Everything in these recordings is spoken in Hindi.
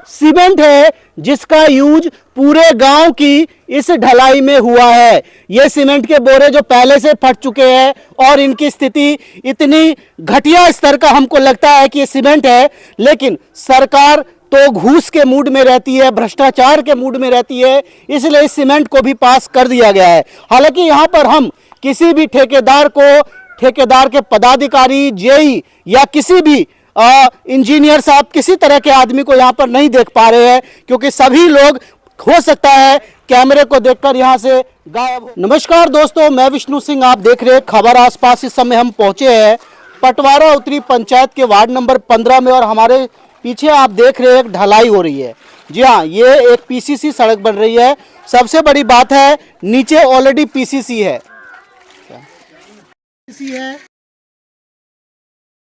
सीमेंट है जिसका यूज पूरे गांव की इस ढलाई में हुआ है। ये सीमेंट के बोरे जो पहले से फट चुके हैं और इनकी स्थिति इतनी घटिया स्तर का हमको लगता है कि ये सीमेंट है, लेकिन सरकार तो घूस के मूड में रहती है, भ्रष्टाचार के मूड में रहती है, इसलिए इस सीमेंट को भी पास कर दिया गया है। हालांकि यहाँ पर हम किसी भी ठेकेदार को, ठेकेदार के पदाधिकारी, जेई या किसी भी इंजीनियर साहब, किसी तरह के आदमी को यहाँ पर नहीं देख पा रहे हैं, क्योंकि सभी लोग हो सकता है कैमरे को देखकर यहाँ से गायब हो। नमस्कार दोस्तों, मैं विष्णु सिंह, आप देख रहे हैं खबर आसपास। इस समय हम पहुंचे हैं पटवारा उत्तरी पंचायत के वार्ड नंबर 15 में, और हमारे पीछे आप देख रहे हैं एक ढलाई हो रही है। जी हाँ, ये एक पीसीसी सड़क बन रही है। सबसे बड़ी बात है, नीचे ऑलरेडी पीसीसी है,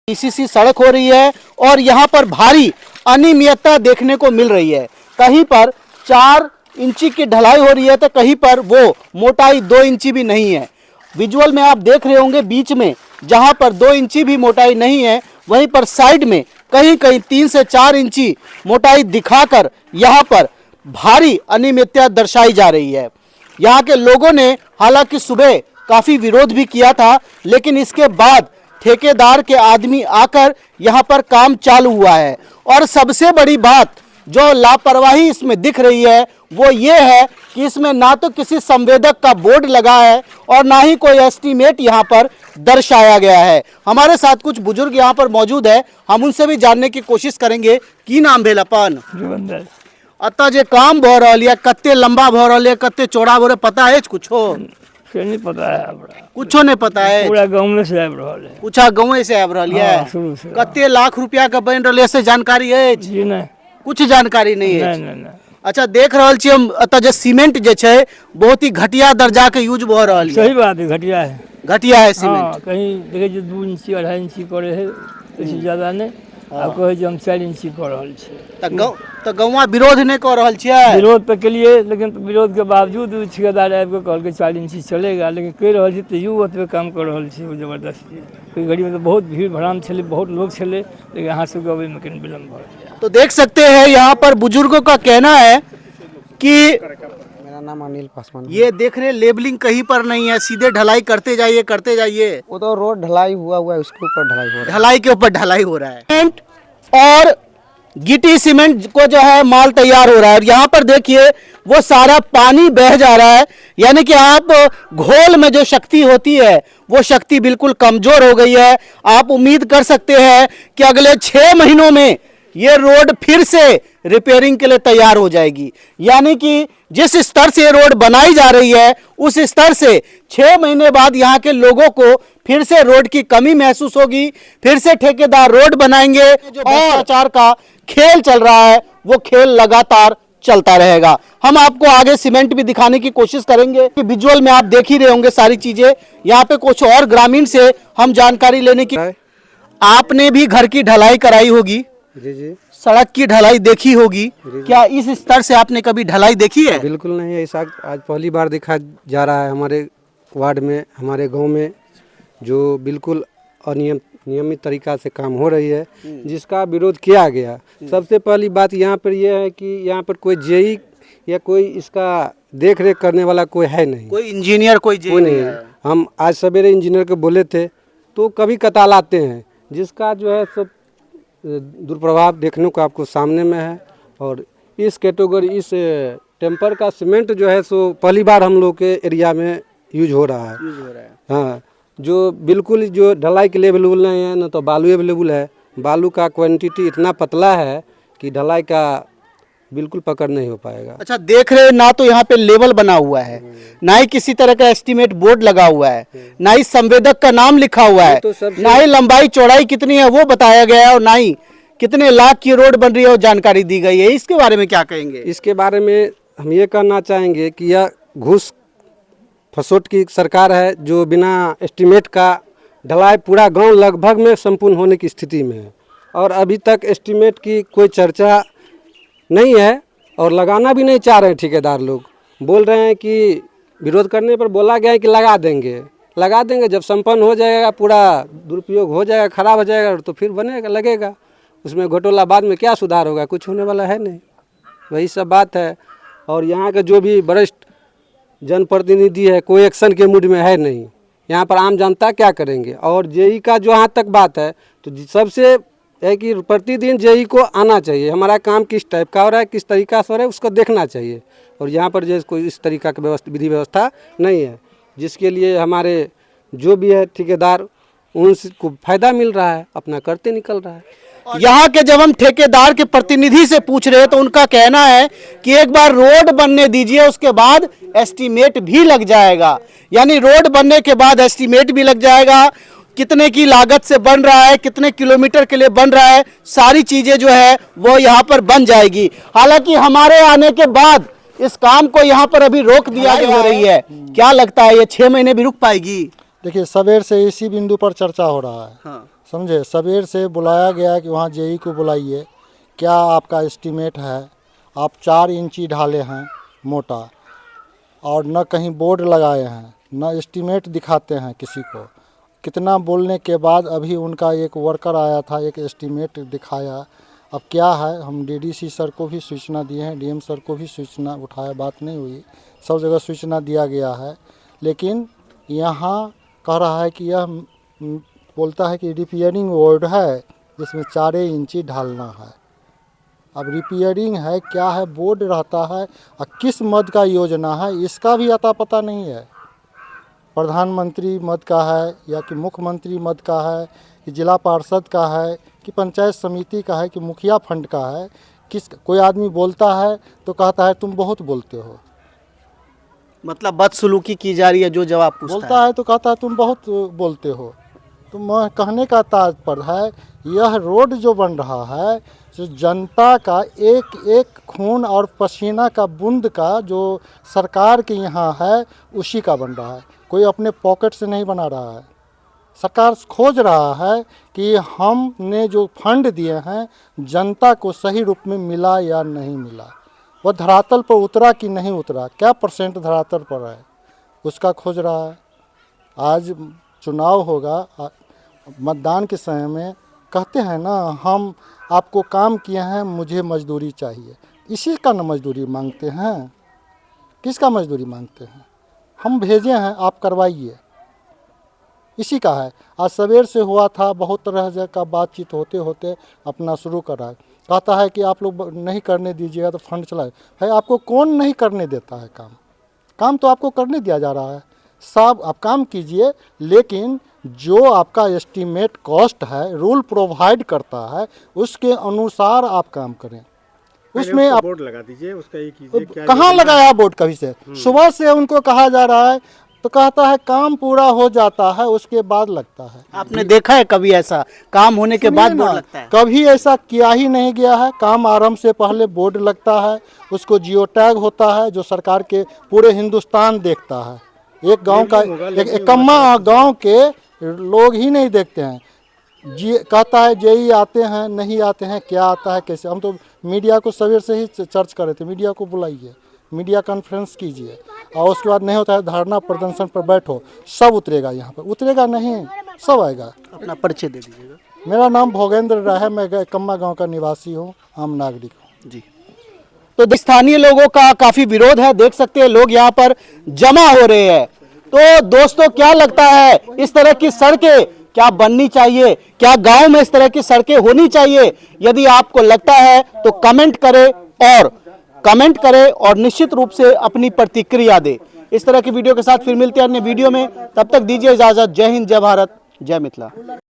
पीसीसी सड़क हो रही है और यहाँ पर भारी अनियमितता देखने को मिल रही है। कहीं पर 4 इंची की ढलाई हो रही है तो कहीं पर वो मोटाई 2 इंची भी नहीं है। विजुअल में आप देख रहे होंगे, बीच में जहाँ पर 2 इंची भी मोटाई नहीं है, वहीं पर साइड में कहीं कहीं 3 से 4 इंची मोटाई दिखाकर यहाँ पर भारी अनियमितता दर्शाई जा रही है। यहाँ के लोगों ने हालांकि सुबह काफ़ी विरोध भी किया था, लेकिन इसके बाद ठेकेदार के आदमी आकर यहाँ पर काम चालू हुआ है। और सबसे बड़ी बात जो लापरवाही इसमें दिख रही है वो ये है कि इसमें ना तो किसी संवेदक का बोर्ड लगा है और ना ही कोई एस्टीमेट यहाँ पर दर्शाया गया है। हमारे साथ कुछ बुजुर्ग यहाँ पर मौजूद है, हम उनसे भी जानने की कोशिश करेंगे। की नाम भेल अपन? अतः जे काम भ रहा है, कत्ते लंबा भ रहा है, कत्ते चौड़ा भ रहा है, पता है कुछो? नहीं पता है, कुछो नहीं पता है। पूरा गाँव में से आब रहा है। पूछा गाँव से आब रहा है। कत्ते लाख रुपया का बन रहा है से जानकारी है? जी नहीं, कुछ जानकारी नहीं है। नहीं। अच्छा, देख रहा छी हम अतः जे सीमेंट जे छे बहुत ही घटिया दर्जा के यूज भ रहा है। सही बात है, घटिया है, घटिया है सीमेंट। हाँ, कहीं देखे 2 इंची 2.5 इंची करे है, इससे ज्यादा नहीं। आप कहे हम 4 इंची कर रहल छी तो गौवा विरोध नहीं कर रहल छियै? विरोध तो के लिए, लेकिन विरोध के बावजूद ठेकेदार आबि के कहल 4 इंची चलेगा, लेकिन कह रहल छी तैयो ओतबे काम कर रहल छी जबरदस्ती। कोई घड़ी में तो बहुत भीड़ भड़ाम छले, बहुत लोग छले, लेकिन यहाँ से अबै में कहीं विलम्ब भऽ। तो देख सकते हैं यहाँ पर बुजुर्गों का कहना है कि मेरा नाम अनिल पासवान। ये देख रहे लेबलिंग कहीं पर नहीं है, सीधे ढलाई करते जाइए करते जाइए। वो तो रोड ढलाई हुआ है, उसके ऊपर ढलाई हो रहा है। ढलाई के ऊपर ढलाई हो रहा है। सीमेंट और गिटी सीमेंट को जो है माल तैयार हो रहा है। यहाँ पर देखिए वो सारा पानी बह जा रहा है, यानी कि आप घोल में जो शक्ति होती है वो शक्ति बिल्कुल कमजोर हो गई है। आप उम्मीद कर सकते हैं कि अगले 6 महीनों में ये रोड फिर से रिपेयरिंग के लिए तैयार हो जाएगी। यानी कि जिस स्तर से रोड बनाई जा रही है उस स्तर से 6 महीने बाद यहाँ के लोगों को फिर से रोड की कमी महसूस होगी, फिर से ठेकेदार रोड बनाएंगे। जो भ्रष्टाचार का खेल चल रहा है वो खेल लगातार चलता रहेगा। हम आपको आगे सीमेंट भी दिखाने की कोशिश करेंगे कि विजुअल में आप देख ही रहे होंगे सारी चीजें। यहाँ पे कुछ और ग्रामीण से हम जानकारी लेने की। आपने भी घर की ढलाई कराई होगी? जी। सड़क की ढलाई देखी होगी? क्या इस स्तर से आपने कभी ढलाई देखी है? बिल्कुल नहीं, ऐसा आज पहली बार देखा जा रहा है हमारे वार्ड में, हमारे गांव में, जो बिल्कुल नियमित तरीका से काम हो रही है, जिसका विरोध किया गया। सबसे पहली बात यहाँ पर यह है कि यहाँ पर कोई जेई या कोई इसका देख रेख करने वाला कोई है नहीं, कोई इंजीनियर कोई नहीं है। हम आज सवेरे इंजीनियर को बोले थे तो कभी कतालाते हैं, जिसका जो है सब दुष्प्रभाव देखने को आपको सामने में है। और इस कैटेगरी, इस टेम्पर का सीमेंट जो है सो पहली बार हम लोग के एरिया में यूज हो रहा है। हाँ, जो बिल्कुल जो ढलाई के लिए अवेलेबल नहीं है, ना तो बालू अवेलेबल है। बालू का क्वांटिटी इतना पतला है कि ढलाई का बिल्कुल पकड़ नहीं हो पाएगा। अच्छा, देख रहे ना तो यहाँ पे लेवल बना हुआ है, ना ही किसी तरह का एस्टीमेट बोर्ड लगा हुआ है, ना ही संवेदक का नाम लिखा हुआ है, ना ही लंबाई चौड़ाई कितनी है वो बताया गया है, और ना ही कितने लाख की रोड बन रही है वो जानकारी दी गई है। इसके बारे में क्या कहेंगे? इसके बारे में हम ये कहना चाहेंगे कि यह घूस फसोट की सरकार है, जो बिना एस्टीमेट का ढलाई पूरा गांव लगभग में संपूर्ण होने की स्थिति में है, और अभी तक एस्टीमेट की कोई चर्चा नहीं है और लगाना भी नहीं चाह रहे हैं। ठेकेदार लोग बोल रहे हैं कि विरोध करने पर बोला गया है कि लगा देंगे, जब संपन्न हो जाएगा, पूरा दुरुपयोग हो जाएगा, खराब हो जाएगा तो फिर बनेगा, लगेगा। उसमें घोटाला बाद में क्या सुधार होगा, कुछ होने वाला है नहीं। वही सब बात है। और यहाँ के जो भी वरिष्ठ जनप्रतिनिधि है कोई एक्शन के मूड में है नहीं। यहाँ पर आम जनता क्या करेंगे। और जेई का जो यहाँ तक बात है तो सबसे है कि प्रतिदिन जेई को आना चाहिए, हमारा काम किस टाइप का हो रहा है, किस तरीका से हो रहा है, उसको देखना चाहिए। और यहाँ पर जैसे कोई इस तरीका की विधि व्यवस्था नहीं है, जिसके लिए हमारे जो भी है ठेकेदार उनको फायदा मिल रहा है, अपना करते निकल रहा है। यहाँ के जब हम ठेकेदार के प्रतिनिधि से पूछ रहे हैं तो उनका कहना है कि एक बार रोड बनने दीजिए, उसके बाद एस्टीमेट भी लग जाएगा। यानी रोड बनने के बाद एस्टीमेट भी लग जाएगा, कितने की लागत से बन रहा है, कितने किलोमीटर के लिए बन रहा है, सारी चीजें जो है वो यहाँ पर बन जाएगी। हालांकि हमारे आने के बाद इस काम को यहाँ पर अभी रोक दिया हो रही है। क्या लगता है ये 6 महीने भी रुक पाएगी? देखिए, सवेर से इसी बिंदु पर चर्चा हो रहा है। हाँ। समझे, सवेर से बुलाया गया है कि वहाँ जेई को बुलाइए, क्या आपका एस्टीमेट है। आप 4 इंची ढाले हैं मोटा, और न कहीं बोर्ड लगाए हैं, न एस्टीमेट दिखाते हैं किसी को। कितना बोलने के बाद अभी उनका एक वर्कर आया था, एक एस्टीमेट दिखाया। अब क्या है, हम डीडीसी सर को भी सूचना दिए हैं, डीएम सर को भी सूचना उठाया, बात नहीं हुई, सब जगह सूचना दिया गया है। लेकिन यहाँ कह रहा है कि यह बोलता है कि रिपेयरिंग बोर्ड है जिसमें 4 इंची ढालना है। अब रिपेयरिंग है क्या है, बोर्ड रहता है, और किस मद का योजना है इसका भी अता पता नहीं है। प्रधानमंत्री मद का है या कि मुख्यमंत्री मद का है कि जिला पार्षद का है कि पंचायत समिति का है कि मुखिया फंड का है। कोई आदमी बोलता है तो कहता है तुम बहुत बोलते हो, मतलब बदसलूकी की जा रही है। जो जवाब पूछता बोलता है तो कहता है तुम बहुत बोलते हो। तो मैं कहने का तात्पर्य है, यह रोड जो बन रहा है जो जनता का एक एक खून और पसीना का बूंद का जो सरकार के यहाँ है उसी का बन रहा है। कोई अपने पॉकेट से नहीं बना रहा है। सरकार खोज रहा है कि हमने जो फंड दिए हैं जनता को सही रूप में मिला या नहीं मिला, वह धरातल पर उतरा कि नहीं उतरा, क्या % धरातल पर है, उसका खोज रहा है। आज चुनाव होगा, मतदान के समय में कहते हैं ना, हम आपको काम किए हैं, मुझे मजदूरी चाहिए। इसी का न मजदूरी मांगते हैं, किसका मजदूरी मांगते हैं? हम भेजे हैं, आप करवाइए, इसी का है। आज सवेर से हुआ था, बहुत तरह का बातचीत होते होते अपना शुरू कर रहा है। कहता है कि आप लोग नहीं करने दीजिएगा तो फंड चलाए। है, आपको कौन नहीं करने देता है काम? काम तो आपको करने दिया जा रहा है। साहब आप काम कीजिए, लेकिन जो आपका एस्टीमेट कॉस्ट है रूल प्रोवाइड करता है उसके अनुसार आप काम करें। उसमें आप बोर्ड लगा दीजिए, उसका ये कीजिए। क्या कहाँ लगाया बोर्ड? कभी से सुबह से उनको कहा जा रहा है तो कहता है काम पूरा हो जाता है उसके बाद लगता है। आपने देखा है कभी ऐसा काम होने के बाद बोर्ड लगता है? कभी ऐसा किया ही नहीं गया है। काम आरंभ से पहले बोर्ड लगता है, उसको जियो टैग होता है जो सरकार के पूरे हिंदुस्तान देखता है। एक गांव का एक कम्मा गांव के लोग ही नहीं देखते हैं। कहता है जेई आते हैं, नहीं आते हैं, क्या आता है, कैसे। हम तो मीडिया को सवेर से ही चर्च कर रहे थे, मीडिया को बुलाइए, मीडिया कॉन्फ्रेंस कीजिए, और उसके बाद नहीं होता है धरना प्रदर्शन पर बैठो, सब उतरेगा। यहाँ पर उतरेगा नहीं, सब आएगा। अपना परिचय दे दीजिएगा। मेरा नाम भोगेंद्र राय है, मैं कम्मा गांव का निवासी हूँ, आम नागरिक हूँ जी। तो स्थानीय लोगों का काफी विरोध है, देख सकते हैं लोग यहाँ पर जमा हो रहे हैं। तो दोस्तों क्या लगता है, इस तरह की सड़कें क्या बननी चाहिए? क्या गांव में इस तरह की सड़कें होनी चाहिए? यदि आपको लगता है तो कमेंट करें और निश्चित रूप से अपनी प्रतिक्रिया दें। इस तरह की वीडियो के साथ फिर मिलते हैं अन्य वीडियो में, तब तक दीजिए इजाजत। जय हिंद, जय भारत, जय मिथिला।